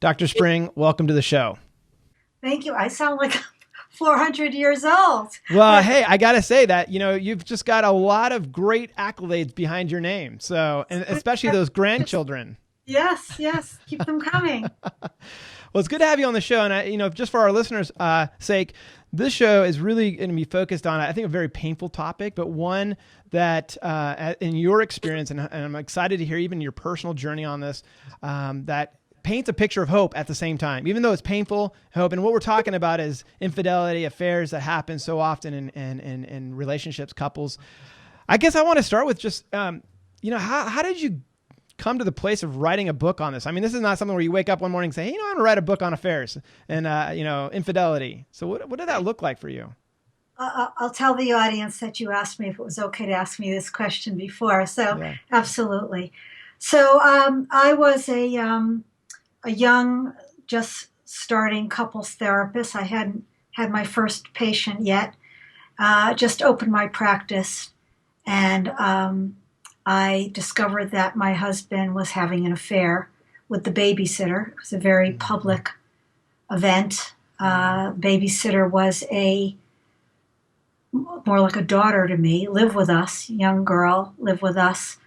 Dr. Spring, welcome to the show. Thank you. I sound like I'm 400 years old. Well, hey, I got to say that, you've just got a lot of great accolades behind your name. So, and especially those grandchildren. Yes. Keep them coming. Well, it's good to have you on the show. And just for our listeners' sake, this show is really going to be focused on, I think, a very painful topic, but one that in your experience, and I'm excited to hear even your personal journey on this, that paints a picture of hope at the same time, even though it's painful, hope. And what we're talking about is infidelity, affairs that happen so often in relationships, couples. I guess I want to start with just, how did you come to the place of writing a book on this? I mean, this is not something where you wake up one morning and say, hey, I'm going to write a book on affairs and, infidelity. So what did that look like for you? I'll tell the audience that you asked me if it was okay to ask me this question before. So yeah. Absolutely. So I was a young, just starting couples therapist. I hadn't had my first patient yet. Just opened my practice, and I discovered that my husband was having an affair with the babysitter. It was a very public event. Babysitter was more like a daughter to me, lived with us, young girl, lived with us.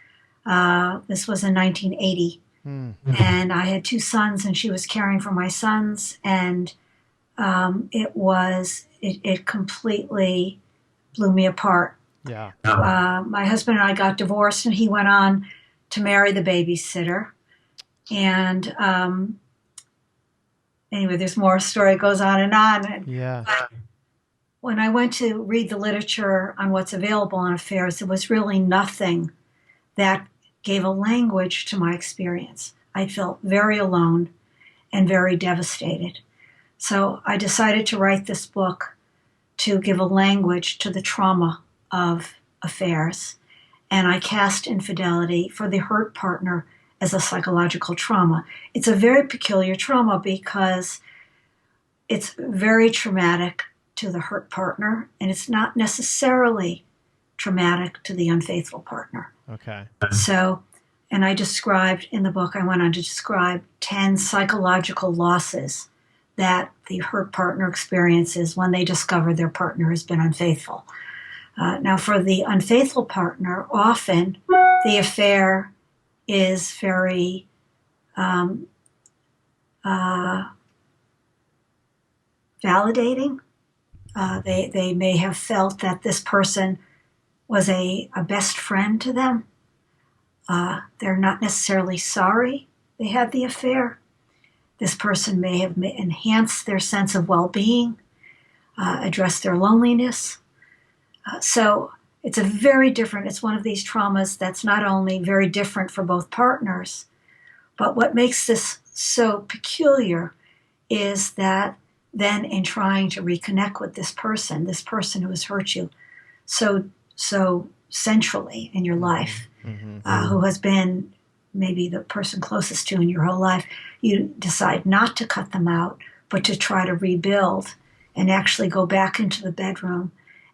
This was in 1980. And I had 2 sons, and she was caring for my sons. And it completely blew me apart. Yeah. My husband and I got divorced, and he went on to marry the babysitter. And anyway, there's more story, goes on and on. Yeah. When I went to read the literature on what's available on affairs, there was really nothing that gave a language to my experience. I felt very alone and very devastated. So I decided to write this book to give a language to the trauma of affairs. And I cast infidelity for the hurt partner as a psychological trauma. It's a very peculiar trauma because it's very traumatic to the hurt partner, and it's not necessarily traumatic to the unfaithful partner. Okay. So, and I described in the book, I went on to describe 10 psychological losses that the hurt partner experiences when they discover their partner has been unfaithful. Now, for the unfaithful partner, often the affair is very validating. They may have felt that this person was a best friend to them. They're not necessarily sorry they had the affair. This person may have enhanced their sense of well-being, addressed their loneliness. So it's it's one of these traumas that's not only very different for both partners, but what makes this so peculiar is that then in trying to reconnect with this person who has hurt you so centrally in your life, who has been maybe the person closest to in your whole life, you decide not to cut them out, but to try to rebuild and actually go back into the bedroom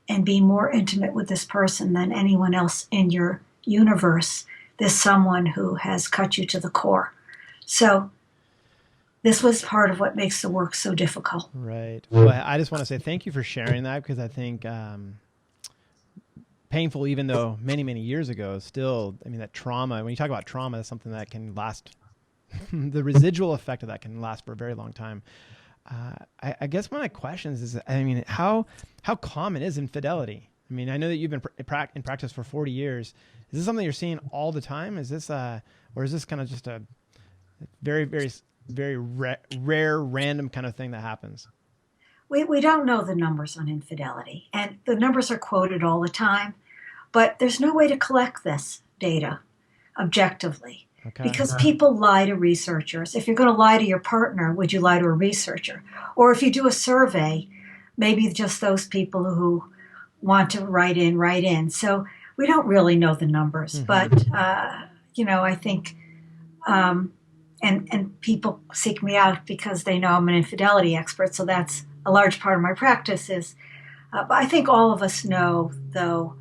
and be more intimate with this person than anyone else in your universe. There's someone who has cut you to the core. So this was part of what makes the work so difficult. Right. Well, I just want to say thank you for sharing that, because I think painful, even though many, many years ago, still, I mean, that trauma, when you talk about trauma, that's something that can last, the residual effect of that can last for a very long time. I guess one of my questions is, I mean, how common is infidelity? I mean, I know that you've been in practice for 40 years. Is this something you're seeing all the time? Is this, or is this kind of just a very, very, very rare, random kind of thing that happens? We don't know the numbers on infidelity, and the numbers are quoted all the time, but there's no way to collect this data objectively. Okay. Because people lie to researchers. If you're going to lie to your partner, would you lie to a researcher? Or if you do a survey, maybe just those people who want to write in. So we don't really know the numbers, but I think, and people seek me out because they know I'm an infidelity expert. So that's a large part of my practice is, but I think all of us know, though,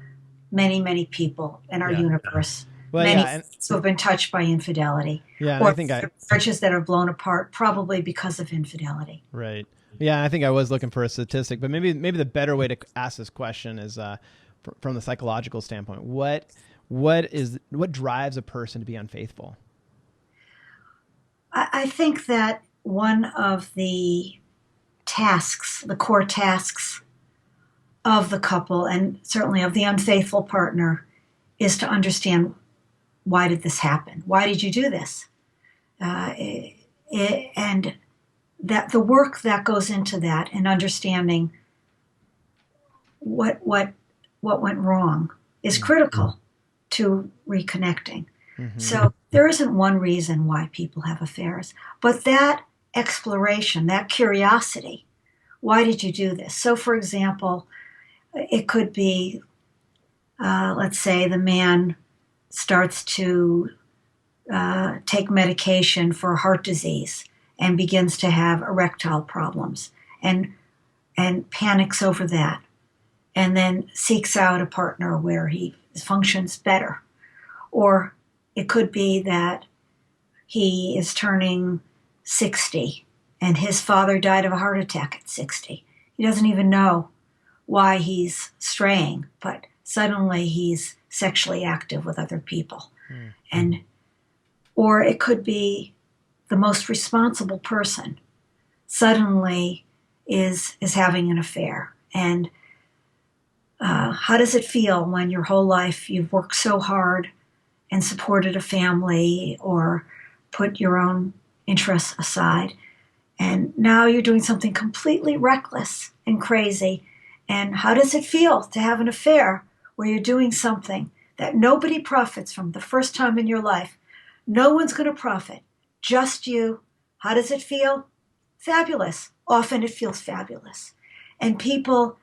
many, many people in our universe Well, Many yeah, and who have been touched by infidelity, yeah, and I or think marriages that are blown apart, probably because of infidelity. right. Yeah, I think I was looking for a statistic, but maybe the better way to ask this question is from the psychological standpoint. What drives a person to be unfaithful? I think that one of the tasks, the core tasks of the couple, and certainly of the unfaithful partner, is to understand, why did this happen? Why did you do this? And that the work that goes into that, and understanding what went wrong, is critical to reconnecting. Mm-hmm. So there isn't one reason why people have affairs, but that exploration, that curiosity, why did you do this? So, for example, it could be, let's say the man starts to take medication for heart disease and begins to have erectile problems, and panics over that, and then seeks out a partner where he functions better. Or it could be that he is turning 60 and his father died of a heart attack at 60. He doesn't even know why he's straying, but suddenly he's sexually active with other people. And or it could be the most responsible person suddenly is having an affair. And how does it feel when your whole life you've worked so hard and supported a family or put your own interests aside, and now you're doing something completely reckless and crazy? And how does it feel to have an affair where you're doing something that nobody profits from the first time in your life? No one's going to profit, just you. How does it feel? Fabulous. Often it feels fabulous. And people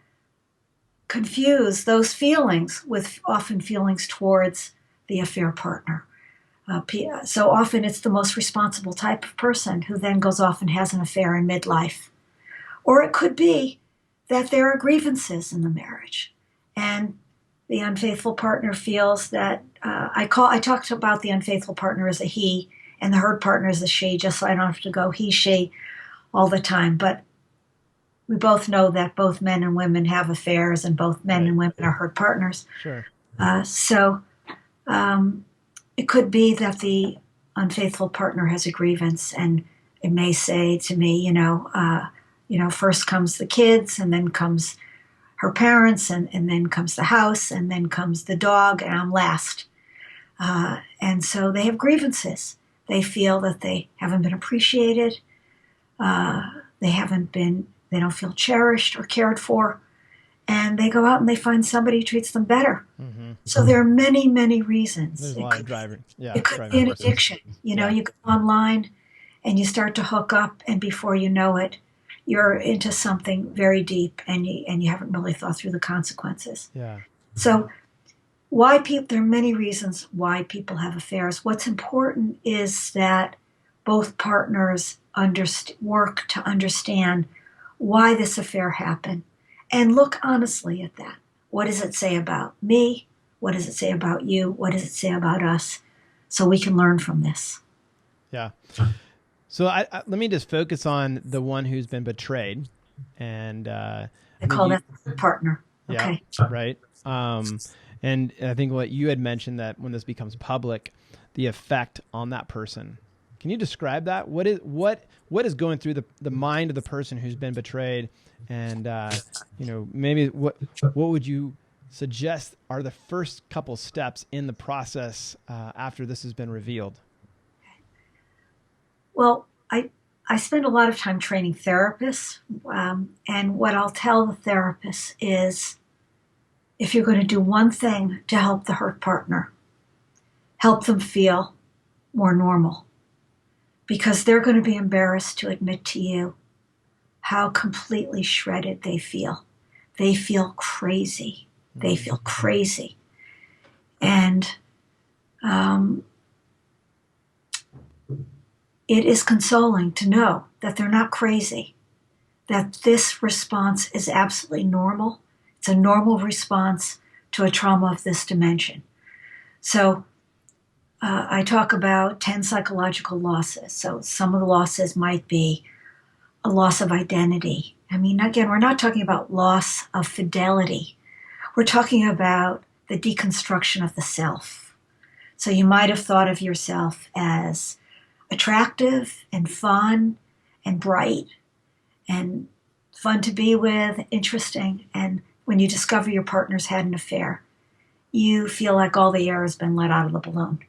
confuse those feelings with often feelings towards the affair partner. So often it's the most responsible type of person who then goes off and has an affair in midlife. Or it could be that there are grievances in the marriage, and the unfaithful partner feels that I talked about the unfaithful partner as a he and the hurt partner as a she, just so I don't have to go he, she all the time. But we both know that both men and women have affairs, and both men and women are hurt partners. Sure. So it could be that the unfaithful partner has a grievance, and it may say to me, first comes the kids, and then comes her parents, and then comes the house, and then comes the dog, and I'm last. And so they have grievances. They feel that they haven't been appreciated. They don't feel cherished or cared for. And they go out and they find somebody who treats them better. Mm-hmm. So there are many, many reasons. There's a lot of driving. Yeah, it could be an addiction. You go online and you start to hook up, and before you know it, you're into something very deep, and you haven't really thought through the consequences. Yeah. So there are many reasons why people have affairs. What's important is that both partners work to understand why this affair happened, and look honestly at that. What does it say about me? What does it say about you? What does it say about us? So we can learn from this. Yeah. So let me just focus on the one who's been betrayed, and I call that the partner. Okay. Yeah, right. And I think what you had mentioned, that when this becomes public, the effect on that person. Can you describe that? What is going through the mind of the person who's been betrayed, and maybe what would you suggest are the first couple steps in the process after this has been revealed? Well, I spend a lot of time training therapists, and what I'll tell the therapists is, if you're going to do one thing to help the hurt partner, help them feel more normal, because they're going to be embarrassed to admit to you how completely shredded they feel. They feel crazy. They feel crazy. And it is consoling to know that they're not crazy, that this response is absolutely normal. It's a normal response to a trauma of this dimension. So I talk about 10 psychological losses. So some of the losses might be a loss of identity. I mean, again, we're not talking about loss of fidelity. We're talking about the deconstruction of the self. So you might have thought of yourself as attractive and fun and bright and fun to be with, interesting. And when you discover your partner's had an affair, you feel like all the air has been let out of the balloon.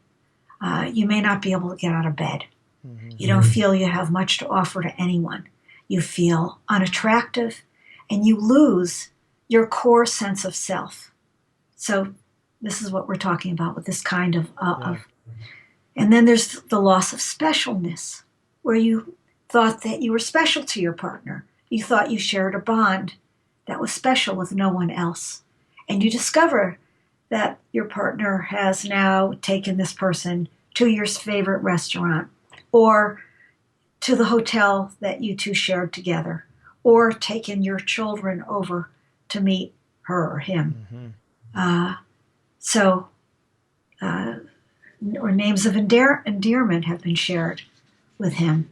You may not be able to get out of bed. Mm-hmm. You don't feel you have much to offer to anyone. You feel unattractive, and you lose your core sense of self. So this is what we're talking about with this kind of. And then there's the loss of specialness, where you thought that you were special to your partner. You thought you shared a bond that was special with no one else. And you discover that your partner has now taken this person to your favorite restaurant, or to the hotel that you two shared together, or taken your children over to meet her or him. Mm-hmm. Or names of endearment have been shared with him.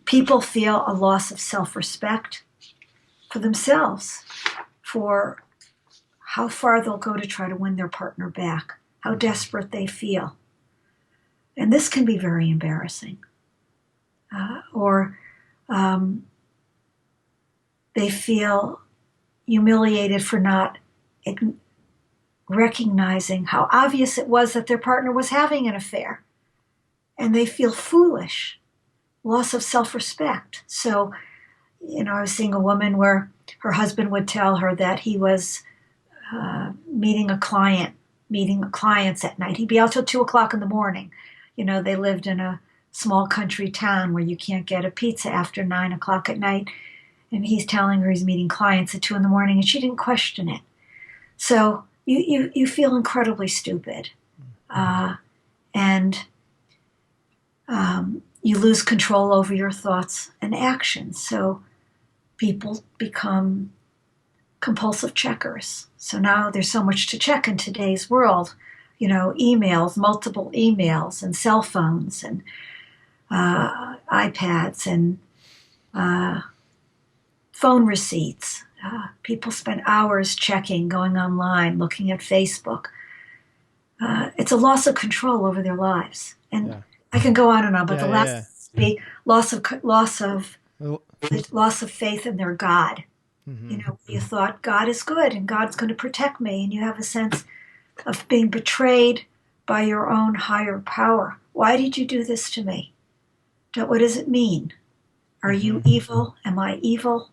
People feel a loss of self-respect for themselves, for how far they'll go to try to win their partner back, how desperate they feel. And this can be very embarrassing. Or they feel humiliated for not recognizing how obvious it was that their partner was having an affair. And they feel foolish, loss of self-respect. So, I was seeing a woman where her husband would tell her that he was meeting clients at night. He'd be out till 2:00 in the morning. They lived in a small country town where you can't get a pizza after 9:00 at night. And he's telling her he's meeting clients at 2 a.m, and she didn't question it. So you feel incredibly stupid. And you lose control over your thoughts and actions. So people become compulsive checkers. So now there's so much to check in today's world. Emails, multiple emails, and cell phones, and iPads, and phone receipts. People spend hours checking, going online, looking at Facebook. It's a loss of control over their lives. And I can go on and on, but the last be loss of faith in their God. Mm-hmm. You thought God is good and God's going to protect me, and you have a sense of being betrayed by your own higher power. Why did you do this to me? What does it mean? Are you evil? Am I evil?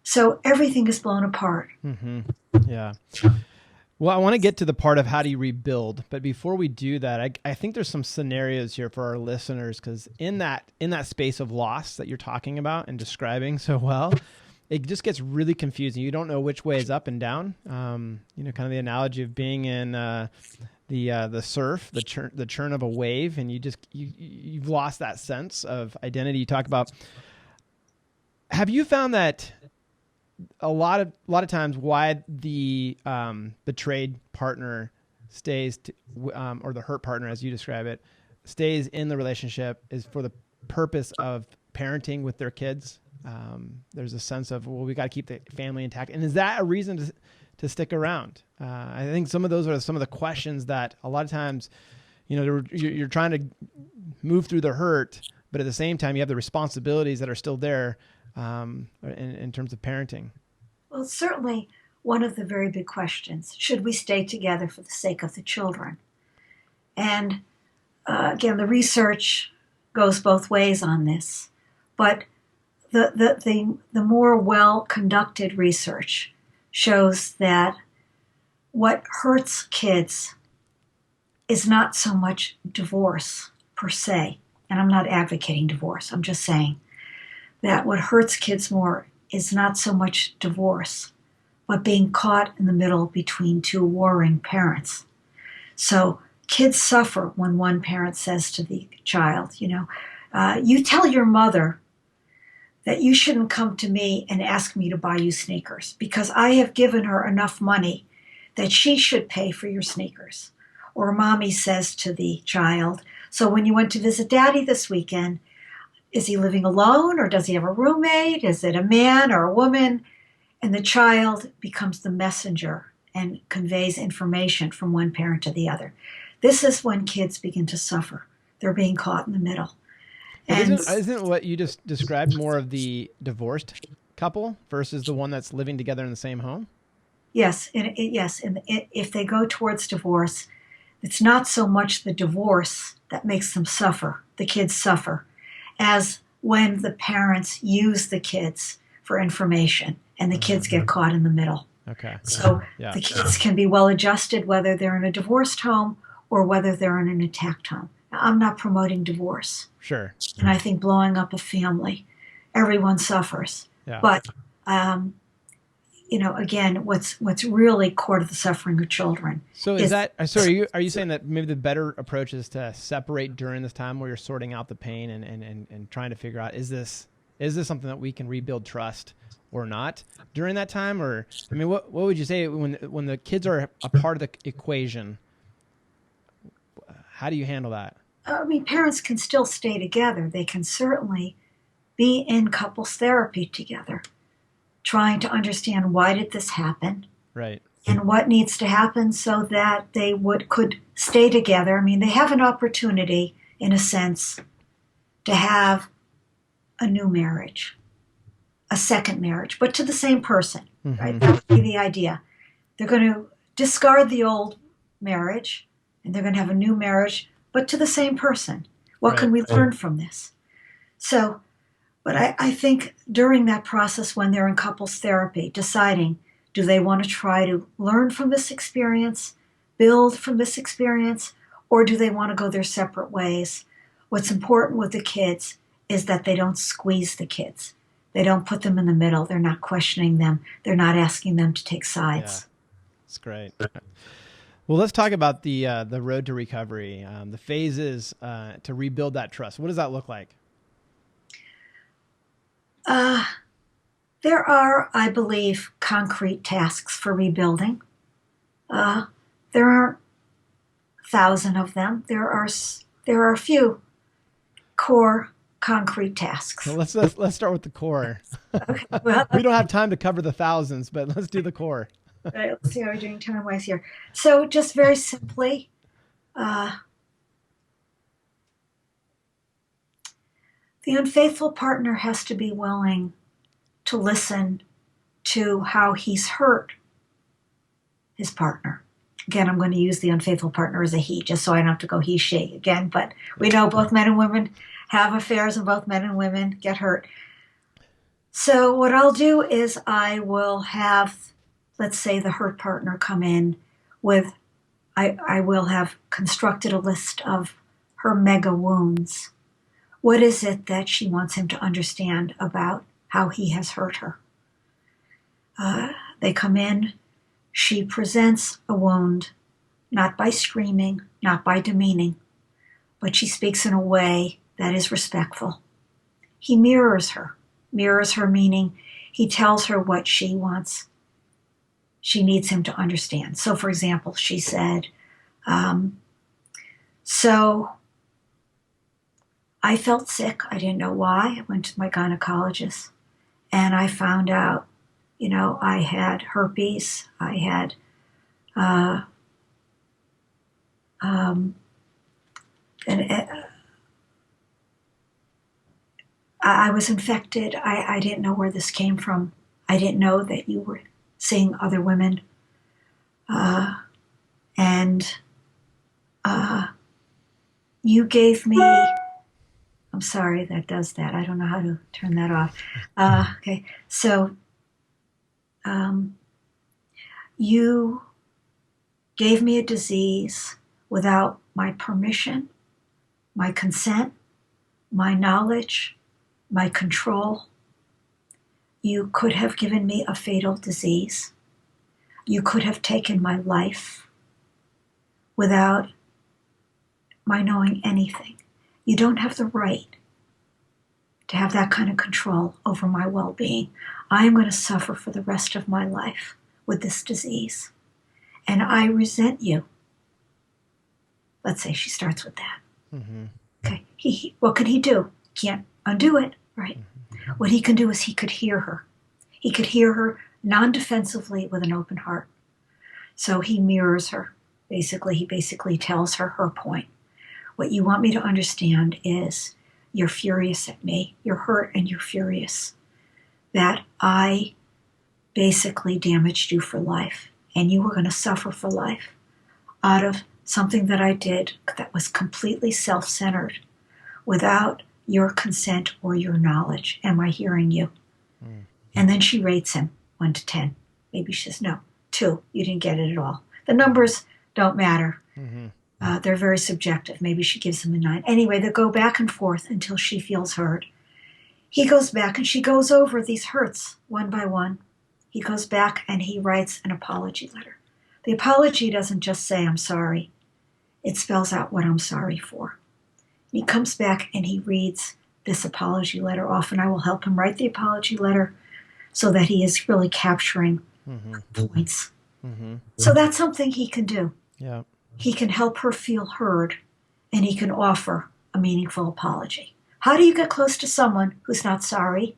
So everything is blown apart. Mm-hmm. Yeah. Well, I want to get to the part of how do you rebuild, but before we do that, I think there's some scenarios here for our listeners, because in that space of loss that you're talking about and describing so well, it just gets really confusing. You don't know which way is up and down. Kind of the analogy of being in the surf, the churn of a wave, and you've lost that sense of identity. You talk about. Have you found that a lot of times why the betrayed partner stays or the hurt partner, as you describe it, stays in the relationship is for the purpose of parenting with their kids? There's a sense of, well, we got to keep the family intact. And is that a reason to stick around? I think some of those are some of the questions that a lot of times, you're trying to move through the hurt, but at the same time, you have the responsibilities that are still there in terms of parenting. Well, it's certainly one of the very big questions. Should we stay together for the sake of the children? And again, the research goes both ways on this, but the more well-conducted research shows that what hurts kids is not so much divorce per se, and I'm not advocating divorce, I'm just saying that what hurts kids more is not so much divorce, but being caught in the middle between two warring parents. So kids suffer when one parent says to the child, you tell your mother that you shouldn't come to me and ask me to buy you sneakers because I have given her enough money that she should pay for your sneakers. Or mommy says to the child, so when you went to visit daddy this weekend, is he living alone or does he have a roommate? Is it a man or a woman? And the child becomes the messenger and conveys information from one parent to the other. This is when kids begin to suffer. They're being caught in the middle. And isn't what you just described more of the divorced couple versus the one that's living together in the same home? Yes, if they go towards divorce, it's not so much the divorce that makes them suffer, the kids suffer, as when the parents use the kids for information and the kids get caught in the middle. Okay. So the kids can be well adjusted whether they're in a divorced home or whether they're in an attacked home. Now, I'm not promoting divorce. Sure. And I think blowing up a family, everyone suffers. Yeah. But again, what's really core to the suffering of children. So are you saying that maybe the better approach is to separate during this time where you're sorting out the pain and trying to figure out, is this something that we can rebuild trust or not during that time? Or, I mean, what would you say when the kids are a part of the equation? How do you handle that? I mean, parents can still stay together. They can certainly be in couples therapy together, trying to understand why did this happen, right, and what needs to happen so that they could stay together. I mean, they have an opportunity, in a sense, to have a new marriage, a second marriage, but to the same person, right? That would be the idea. They're going to discard the old marriage, and they're going to have a new marriage, but to the same person. What can we learn from this? So, but I think during that process when they're in couples therapy, deciding, do they want to try to learn from this experience, build from this experience, or do they want to go their separate ways? What's important with the kids is that they don't squeeze the kids. They don't put them in the middle. They're not questioning them. They're not asking them to take sides. Yeah, that's great. Well, let's talk about the road to recovery, the phases to rebuild that trust. What does that look like? There are, I believe, concrete tasks for rebuilding. There aren't 1,000 of them. There are a few core concrete tasks. Well, let's start with the core. Okay, well, we don't have time to cover the thousands, but let's do the core. Right, let's see how we're doing time-wise here. So just very simply, the unfaithful partner has to be willing to listen to how he's hurt his partner. Again, I'm going to use the unfaithful partner as a he, just so I don't have to go he, she again. But we know both men and women have affairs and both men and women get hurt. So what I'll do is I will have, let's say, the hurt partner come in with, I will have constructed a list of her mega wounds. What is it that she wants him to understand about how he has hurt her? They come in, she presents a wound, not by screaming, not by demeaning, but she speaks in a way that is respectful. He mirrors her meaning he tells her what she wants. She needs him to understand. So, for example, she said, so I felt sick. I didn't know why. I went to my gynecologist and I found out, I had herpes. I had, I was infected. I didn't know where this came from. I didn't know that you were seeing other women. And you gave me, I'm sorry that does that. I don't know how to turn that off. Okay, so you gave me a disease without my permission, my consent, my knowledge, my control. You could have given me a fatal disease. You could have taken my life without my knowing anything. You don't have the right to have that kind of control over my well-being. I am going to suffer for the rest of my life with this disease. And I resent you Let's say she starts with that. Mm-hmm. Okay. What could he do? Can't undo it, right? Mm-hmm. What he can do is he could hear her. He could hear her non-defensively with an open heart. So he mirrors her. He basically tells her her point. What you want me to understand is you're furious at me. You're hurt and you're furious that I basically damaged you for life, and you were going to suffer for life out of something that I did that was completely self-centered without your consent or your knowledge. Am I hearing you? Mm. And then she rates him 1 to 10. Maybe she says, no, 2, you didn't get it at all. The numbers don't matter. Mm-hmm. They're very subjective. Maybe she gives him a 9. Anyway, they go back and forth until she feels heard. He goes back and she goes over these hurts one by one. He goes back and he writes an apology letter. The apology doesn't just say, I'm sorry. It spells out what I'm sorry for. He comes back and he reads this apology letter off, and I will help him write the apology letter so that he is really capturing points. Mm-hmm. So that's something he can do. Yeah. He can help her feel heard, and he can offer a meaningful apology. How do you get close to someone who's not sorry,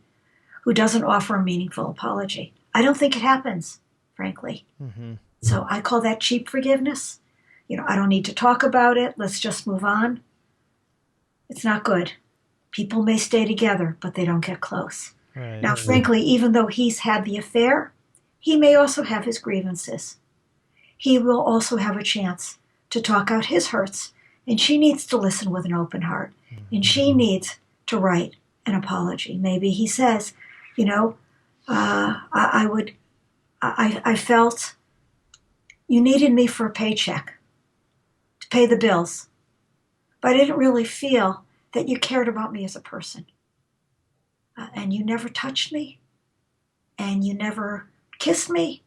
who doesn't offer a meaningful apology? I don't think it happens, frankly. Mm-hmm. So I call that cheap forgiveness. I don't need to talk about it. Let's just move on. It's not good. People may stay together, but they don't get close. Right. Now, frankly, even though he's had the affair, he may also have his grievances. He will also have a chance to talk out his hurts, and she needs to listen with an open heart, and she needs to write an apology. Maybe he says, I felt you needed me for a paycheck to pay the bills, but I didn't really feel that you cared about me as a person. And you never touched me, and you never kissed me,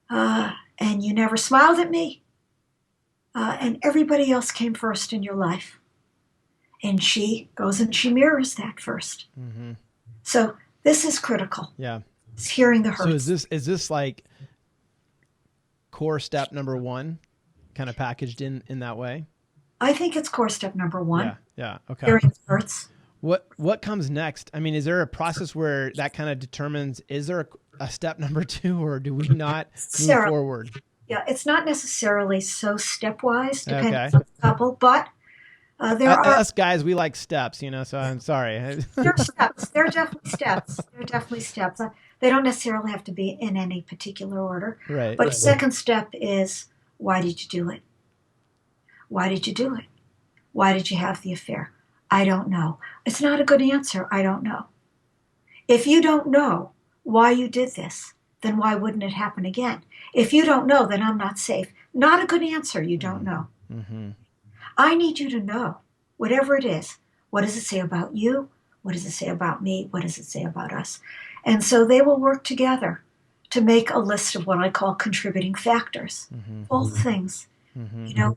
and you never smiled at me, and everybody else came first in your life. And she goes and she mirrors that first. Mm-hmm. So this is critical. Yeah. It's hearing the hurts. So is this like core step number 1 kind of packaged in that way? I think it's core step number 1. Yeah. Okay. Hearing the hurts. What comes next? I mean, is there a process where that kind of determines, is there a step number 2, or do we not move forward? Yeah, it's not necessarily so stepwise, depending on the couple, but there are... Us guys, we like steps, so I'm sorry. There are steps. There are definitely steps. They don't necessarily have to be in any particular order. Right. But the second step is, why did you do it? Why did you do it? Why did you have the affair? I don't know. It's not a good answer. I don't know. If you don't know why you did this, then why wouldn't it happen again? If you don't know, then I'm not safe. Not a good answer. You don't know. Mm-hmm. I need you to know, whatever it is. What does it say about you? What does it say about me? What does it say about us? And so they will work together to make a list of what I call contributing factors. Mm-hmm. Both things. Mm-hmm.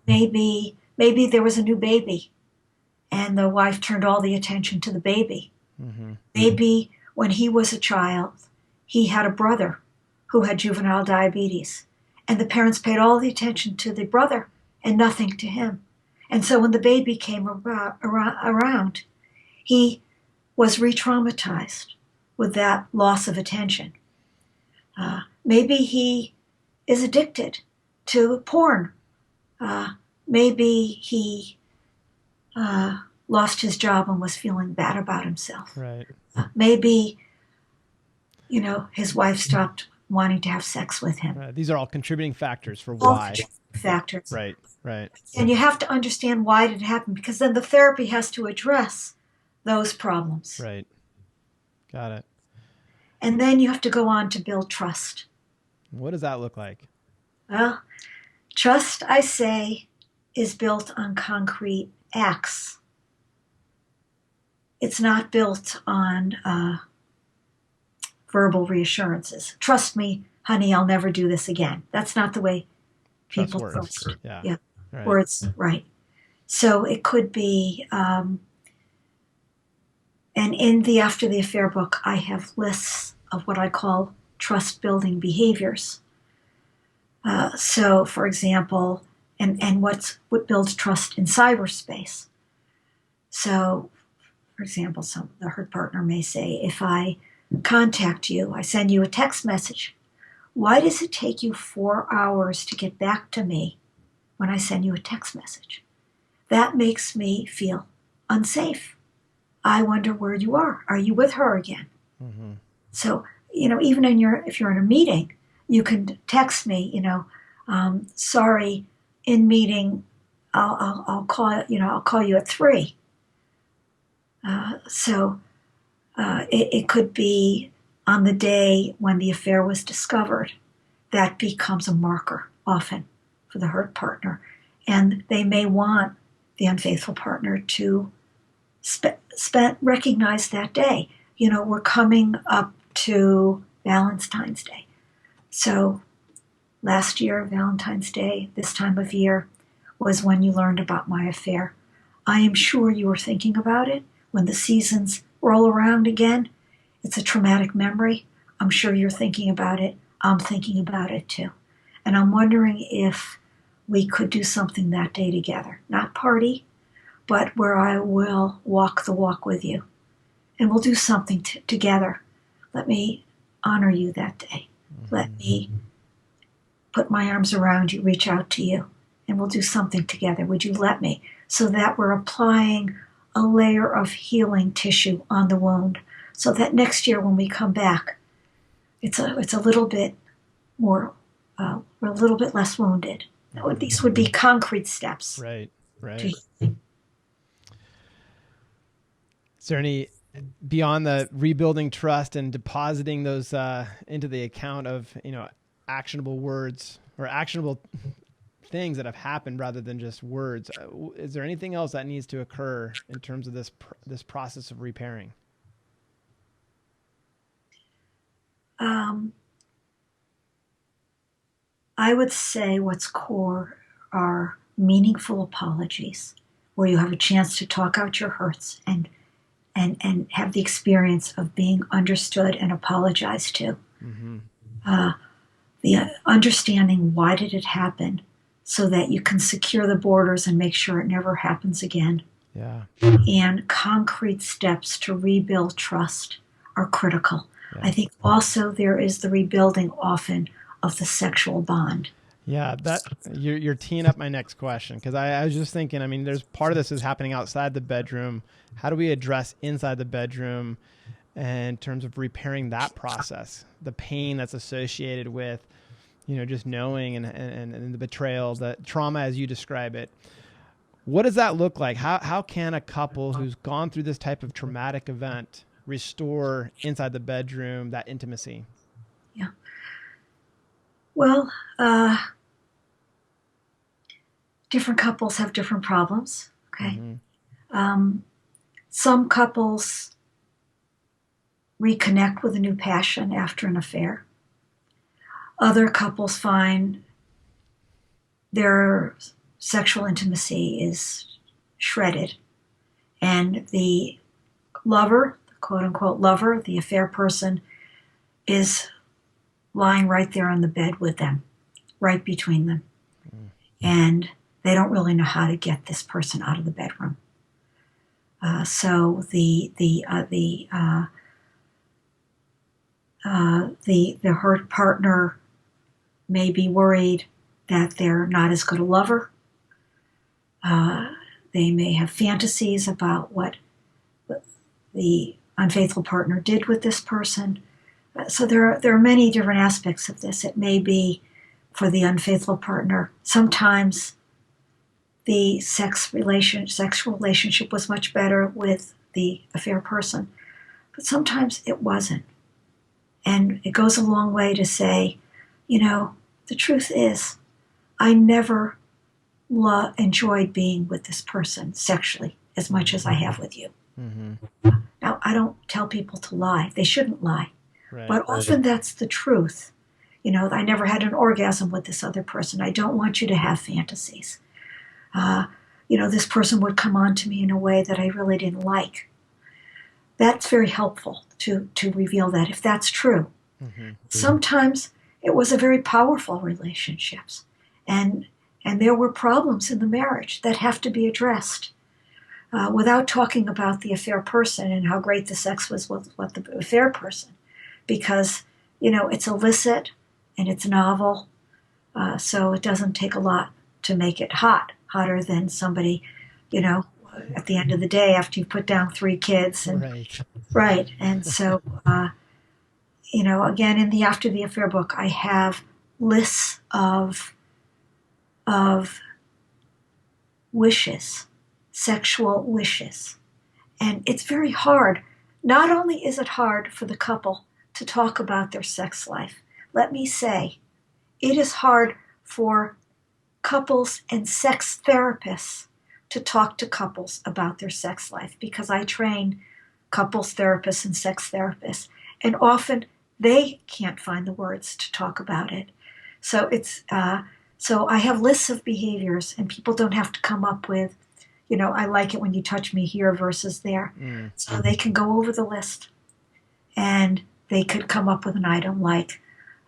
Maybe there was a new baby, and the wife turned all the attention to the baby. Mm-hmm. Maybe when he was a child, he had a brother who had juvenile diabetes, and the parents paid all the attention to the brother and nothing to him. And so when the baby came around, he was re-traumatized with that loss of attention. Maybe he is addicted to porn. Maybe he lost his job and was feeling bad about himself. Right. Maybe, his wife stopped wanting to have sex with him. Right. These are all contributing factors for why. Factors. Right. And you have to understand why did it happen, because then the therapy has to address those problems. Right. Got it. And then you have to go on to build trust. What does that look like? Well, trust, I say, is built on concrete acts. It's not built on verbal reassurances. Trust me, honey, I'll never do this again. That's not the way people trust. Yeah. Right. Words, right. So it could be, and in the After the Affair book, I have lists of what I call trust-building behaviors. So, for example, and what builds trust in cyberspace. So, for example, the hurt partner may say, if I contact you, I send you a text message. Why does it take you 4 hours to get back to me when I send you a text message? That makes me feel unsafe. I wonder where you are. Are you with her again? Mm-hmm. So, even if you're in a meeting, you can text me, sorry, in meeting, I'll call you at 3. It could be on the day when the affair was discovered. That becomes a marker often for the hurt partner. And they may want the unfaithful partner to recognize that day. We're coming up to Valentine's Day. So last year, Valentine's Day, this time of year, was when you learned about my affair. I am sure you were thinking about it when the seasons roll around again. It's a traumatic memory. I'm sure you're thinking about it. I'm thinking about it too. And I'm wondering if we could do something that day together. Not party, but where I will walk the walk with you. And we'll do something together. Let me honor you that day. Let me put my arms around you, reach out to you, and we'll do something together. Would you let me? So that we're applying a layer of healing tissue on the wound, so that next year when we come back, it's a little bit more, we're a little bit less wounded. These would be concrete steps. Right. Is there any, beyond the rebuilding trust and depositing those into the account of actionable words or actionable things that have happened rather than just words, is there anything else that needs to occur in terms of this process of repairing? I would say what's core are meaningful apologies, where you have a chance to talk out your hurts and have the experience of being understood and apologized to. Mm-hmm. The understanding, why did it happen, so that you can secure the borders and make sure it never happens again. Yeah. And concrete steps to rebuild trust are critical. Yeah. I think also there is the rebuilding often of the sexual bond. Yeah, that you're teeing up my next question, because I was just thinking, there's part of this is happening outside the bedroom. How do we address inside the bedroom in terms of repairing that process, the pain that's associated with, just knowing and the betrayal, the trauma as you describe it? What does that look like? How can a couple who's gone through this type of traumatic event restore inside the bedroom that intimacy? Yeah. Well, different couples have different problems. Okay. Mm-hmm. Some couples reconnect with a new passion after an affair. Other couples find their sexual intimacy is shredded, and the lover, the quote-unquote lover, the affair person, is lying right there on the bed with them, right between them. Mm. And they don't really know how to get this person out of the bedroom. So the hurt partner may be worried that they're not as good a lover. They may have fantasies about what the unfaithful partner did with this person. So there are many different aspects of this. It may be for the unfaithful partner. Sometimes the sexual relationship was much better with the affair person, but sometimes it wasn't. And it goes a long way to say, the truth is, I never enjoyed being with this person sexually as much as I have with you. Mm-hmm. Now, I don't tell people to lie. They shouldn't lie. Right, but often that's the truth. I never had an orgasm with this other person. I don't want you to have fantasies. This person would come on to me in a way that I really didn't like. That's very helpful to reveal that, if that's true. Mm-hmm. Sometimes it was a very powerful relationships, and And there were problems in the marriage that have to be addressed without talking about the affair person and how great the sex was with the affair person. Because, it's illicit and it's novel, so it doesn't take a lot to make it hotter than somebody, at the end of the day after you put down 3 kids. And, Right. Right. And so, again, in the After the Affair book, I have lists of wishes, sexual wishes. And it's very hard. Not only is it hard for the couple to talk about their sex life, let me say, it is hard for couples and sex therapists to talk to couples about their sex life, because I train couples therapists and sex therapists, and often they can't find the words to talk about it. So so I have lists of behaviors, and people don't have to come up with, I like it when you touch me here versus there. So they can go over the list, and they could come up with an item like,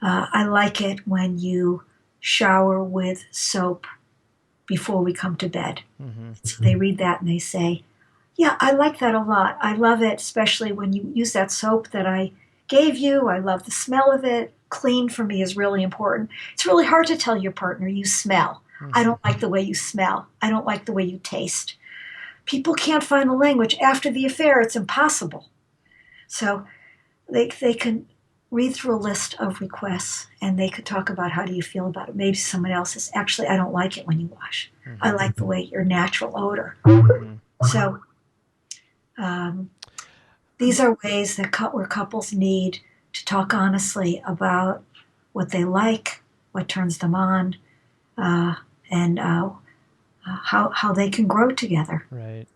I like it when you shower with soap before we come to bed. So they read that and they say, yeah, I like that a lot. I love it, especially when you use that soap that I gave you. I love the smell of it. Clean for me is really important. It's really hard to tell your partner you smell. I don't like the way you smell. I don't like the way you taste. People can't find the language. After the affair, it's impossible. So they can read through a list of requests, and they could talk about how do you feel about it. Maybe someone else is, actually, I don't like it when you wash. I like the way your natural odor. So these are ways that where couples need to talk honestly about what they like, what turns them on, and how they can grow together. Right.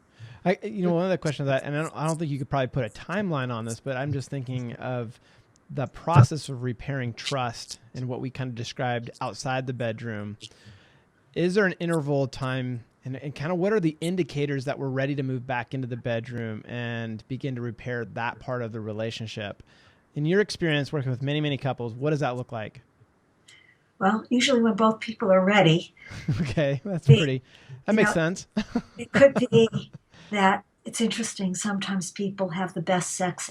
One of the questions and I don't think you could probably put a timeline on this, but I'm just thinking of the process of repairing trust and what we kind of described outside the bedroom. Is there an interval of time, and kind of what are the indicators that we're ready to move back into the bedroom and begin to repair that part of the relationship? In your experience working with many, many couples, what does that look like? Well, usually when both people are ready. Okay, that makes sense. It could be that it's interesting. Sometimes people have the best sex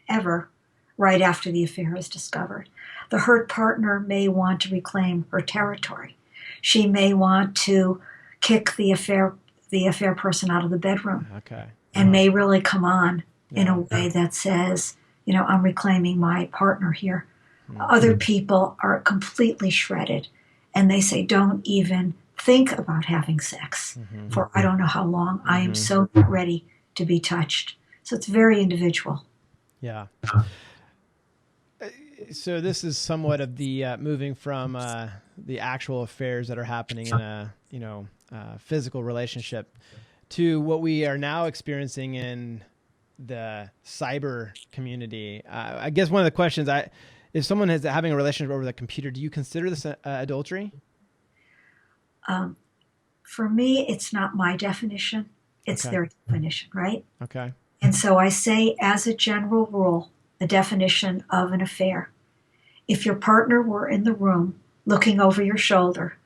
ever right after the affair is discovered. The hurt partner may want to reclaim her territory. She may want to kick the affair person out of the bedroom. Okay. And may really come on in a way that says, I'm reclaiming my partner here. Other people are completely shredded, and they say, don't even think about having sex for I don't know how long. I am so not ready to be touched. So it's very individual. Yeah. So this is somewhat of the moving from the actual affairs that are happening in a physical relationship to what we are now experiencing in the cyber community. I guess one of the questions if someone is having a relationship over the computer, do you consider this adultery? For me, it's not my definition. It's their definition, right? Okay. And so I say, as a general rule, the definition of an affair. If your partner were in the room, looking over your shoulder,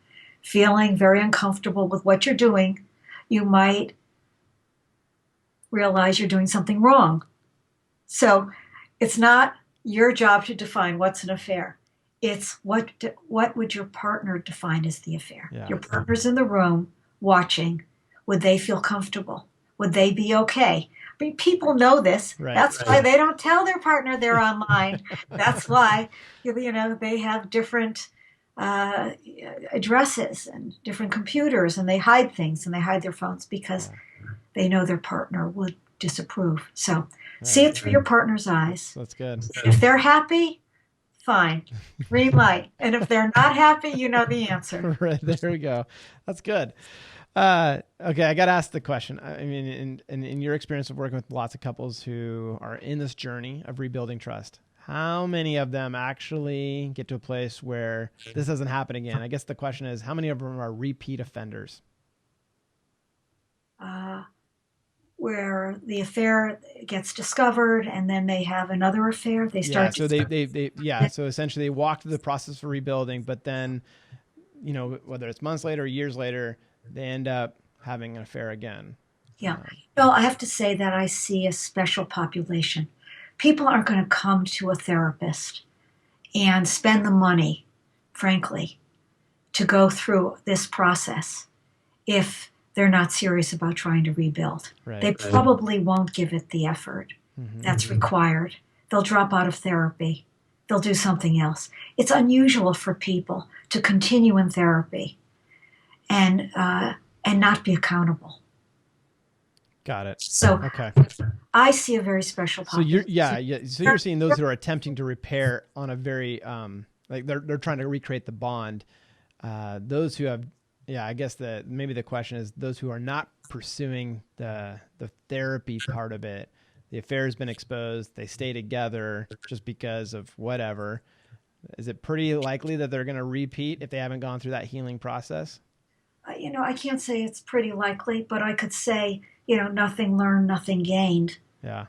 feeling very uncomfortable with what you're doing, you might realize you're doing something wrong. So it's not your job to define what's an affair. It's what would your partner define as the affair? Yeah. Your partner's in the room watching. Would they feel comfortable? Would they be okay? I mean, people know this. Right, That's why they don't tell their partner they're online. That's why, they have different addresses and different computers, and they hide things, and they hide their phones because they know their partner would disapprove. So see it through your partner's eyes. That's good. If they're happy, fine. Green light. And if they're not happy, you know the answer. Right. There we go. That's good. Okay. I got to ask the question. I mean, in your experience of working with lots of couples who are in this journey of rebuilding trust, how many of them actually get to a place where this doesn't happen again? I guess the question is, how many of them are repeat offenders? Where the affair gets discovered and then they have another affair. They start. So essentially they walk through the process of rebuilding, but then whether it's months later or years later, they end up having an affair again. Yeah. No, I have to say that I see a special population. People aren't going to come to a therapist and spend the money, frankly, to go through this process if they're not serious about trying to rebuild. Right. They probably won't give it the effort that's required. They'll drop out of therapy. They'll do something else. It's unusual for people to continue in therapy and not be accountable. Got it. So okay. I see a very special population. So you're seeing those who are attempting to repair on a very like they're trying to recreate the bond. Those who have, I guess maybe the question is those who are not pursuing the therapy part of it. The affair has been exposed. They stay together just because of whatever. Is it pretty likely that they're going to repeat if they haven't gone through that healing process? I can't say it's pretty likely, but I could say, nothing learned, nothing gained. Yeah.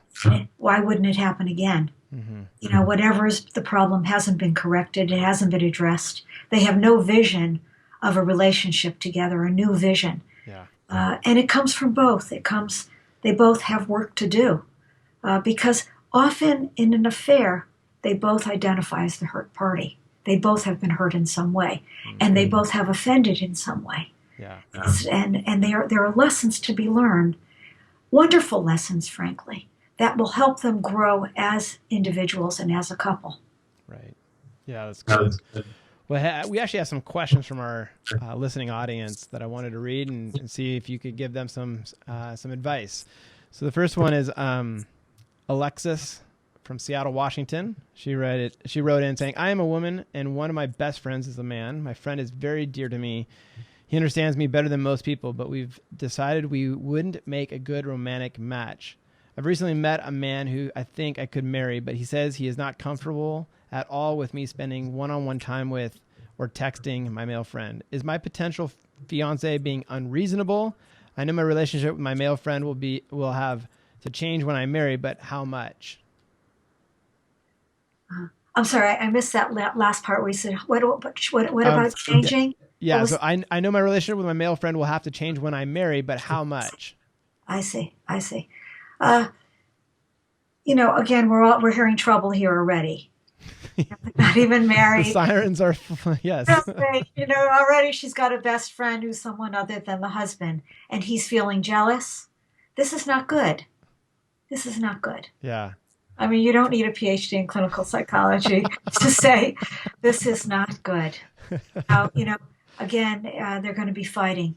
Why wouldn't it happen again? Mm-hmm. Whatever's the problem hasn't been corrected. It hasn't been addressed. They have no vision of a relationship together, a new vision. Yeah. And it comes from both. They both have work to do. Because often in an affair, they both identify as the hurt party. They both have been hurt in some way, and they both have offended in some way. Yeah. And there are lessons to be learned, wonderful lessons, frankly, that will help them grow as individuals and as a couple. Right. Yeah, that's good. Well, we actually have some questions from our listening audience that I wanted to read and see if you could give them some advice. So the first one is Alexis from Seattle, Washington. She wrote in saying, I am a woman and one of my best friends is a man. My friend is very dear to me. He understands me better than most people, but we've decided we wouldn't make a good romantic match. I've recently met a man who I think I could marry, but he says he is not comfortable at all with me spending one-on-one time with or texting my male friend. Is my potential fiance being unreasonable? I know my relationship with my male friend will have to change when I marry, but how much? I'm sorry, I missed that last part where you said, what about changing? Yeah, so I know my relationship with my male friend will have to change when I marry, but how much? I see. Again, we're hearing trouble here already. Not even married. The sirens are, yes. Already she's got a best friend who's someone other than the husband, and he's feeling jealous. This is not good. Yeah. I mean, you don't need a PhD in clinical psychology to say this is not good. Again, they're going to be fighting,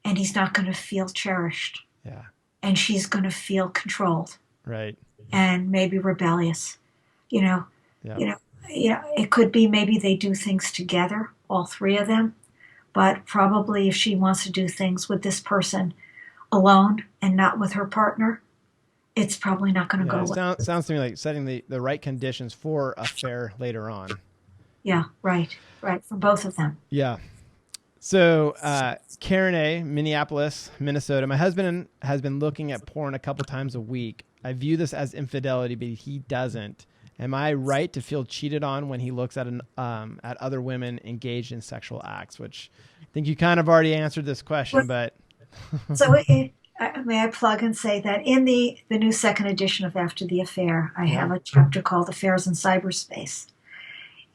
and he's not going to feel cherished. Yeah. And she's going to feel controlled. Right. And maybe rebellious. Yeah. It could be maybe they do things together, all three of them. But probably if she wants to do things with this person alone and not with her partner, it's probably not going to go well. Sounds to me like setting the right conditions for affair later on. Yeah, right. For both of them. Yeah. So Karen A., Minneapolis, Minnesota. My husband has been looking at porn a couple times a week. I view this as infidelity, but he doesn't. Am I right to feel cheated on when he looks at at other women engaged in sexual acts? Which I think you kind of already answered this question, but. So may I plug and say that in the new second edition of After the Affair, I have a chapter called Affairs in Cyberspace.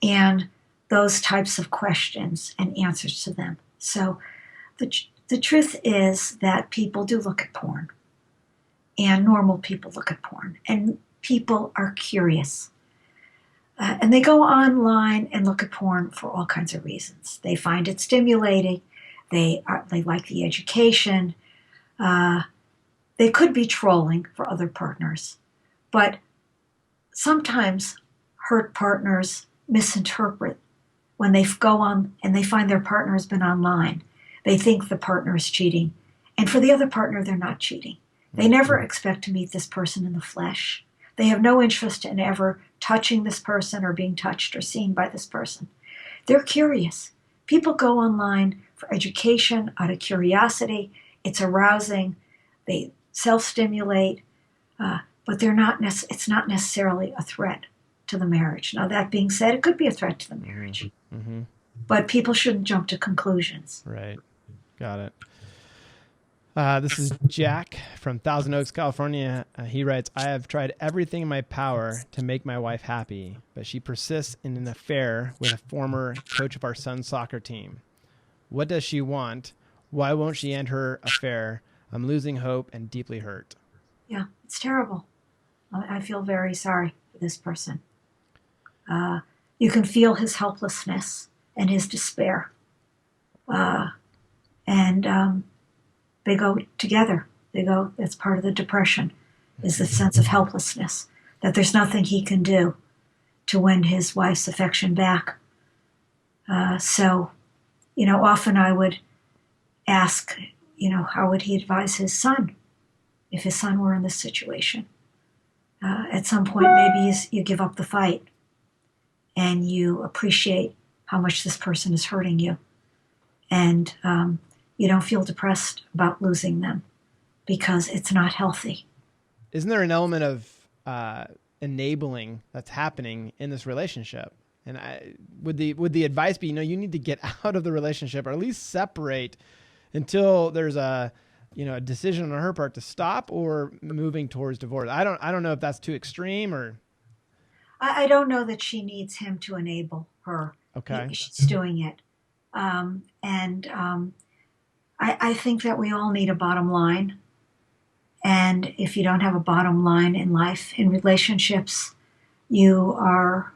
And those types of questions and answers to them. So the truth is that people do look at porn. And normal people look at porn. And people are curious. And they go online and look at porn for all kinds of reasons. They find it stimulating. They like the education. They could be trolling for other partners. But sometimes hurt partners misinterpret when they go on and they find their partner has been online. They think the partner is cheating. And for the other partner, they're not cheating. They never expect to meet this person in the flesh. They have no interest in ever touching this person or being touched or seen by this person. They're curious. People go online for education, out of curiosity. It's arousing. They self-stimulate, but it's not necessarily a threat to the marriage. Now, that being said, it could be a threat to the marriage. Mm-hmm. But people shouldn't jump to conclusions. Right. Got it. This is Jack from Thousand Oaks, California. He writes, I have tried everything in my power to make my wife happy, but she persists in an affair with a former coach of our son's soccer team. What does she want? Why won't she end her affair? I'm losing hope and deeply hurt. Yeah, it's terrible. I feel very sorry for this person. You can feel his helplessness and his despair. And they go together. That's part of the depression, is the sense of helplessness, that there's nothing he can do to win his wife's affection back. So, often I would ask, how would he advise his son if his son were in this situation? At some point, maybe you give up the fight and you appreciate how much this person is hurting you. And you don't feel depressed about losing them because it's not healthy. Isn't there an element of enabling that's happening in this relationship? And would the advice be, you need to get out of the relationship, or at least separate until there's a decision on her part to stop or moving towards divorce? I don't know if that's too extreme or. I don't know that she needs him to enable her. Okay. She's doing it. I think that we all need a bottom line. And if you don't have a bottom line in life, in relationships, you are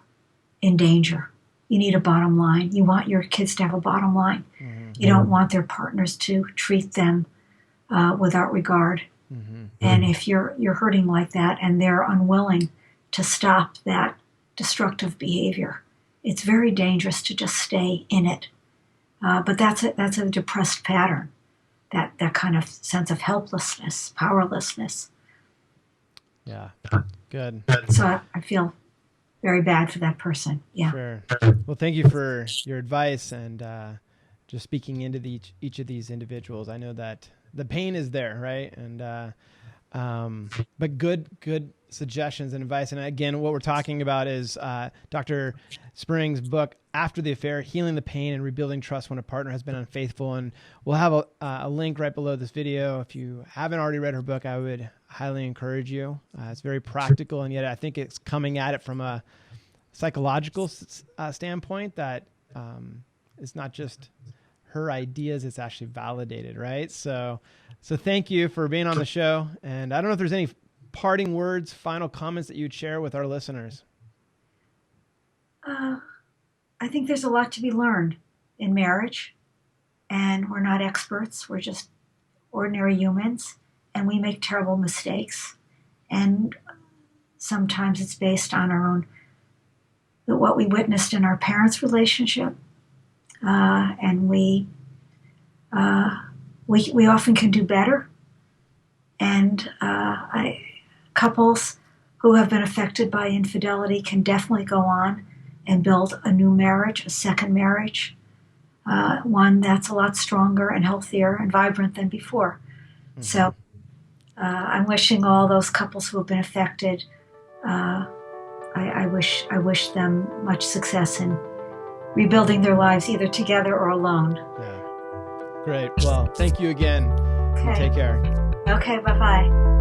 in danger. You need a bottom line. You want your kids to have a bottom line. Mm-hmm. You don't want their partners to treat them without regard. Mm-hmm. And if you're hurting like that and they're unwilling to stop that destructive behavior, it's very dangerous to just stay in it. But that's a depressed pattern, that kind of sense of helplessness, powerlessness. Yeah, good. So I feel very bad for that person. Yeah. Sure. Well, thank you for your advice and just speaking into each of these individuals. I know that the pain is there, right? And but good suggestions and advice. And again, what we're talking about is Dr. Spring's book, After the Affair, Healing the Pain and Rebuilding Trust When a Partner Has Been Unfaithful. And we'll have a link right below this video. If you haven't already read her book, I would highly encourage you. It's very practical, and yet I think it's coming at it from a psychological standpoint that it's not just her ideas, it's actually validated, right? So thank you for being on the show. And I don't know if there's any parting words, final comments that you'd share with our listeners. I think there's a lot to be learned in marriage, and we're not experts. We're just ordinary humans, and we make terrible mistakes. And sometimes it's based on what we witnessed in our parents' relationship, and we often can do better. And couples who have been affected by infidelity can definitely go on and build a new marriage, a second marriage, one that's a lot stronger and healthier and vibrant than before. Mm-hmm. So I'm wishing all those couples who have been affected, I wish them much success in rebuilding their lives either together or alone. Yeah. Great. Well, thank you again. Okay. Take care. Okay, bye-bye.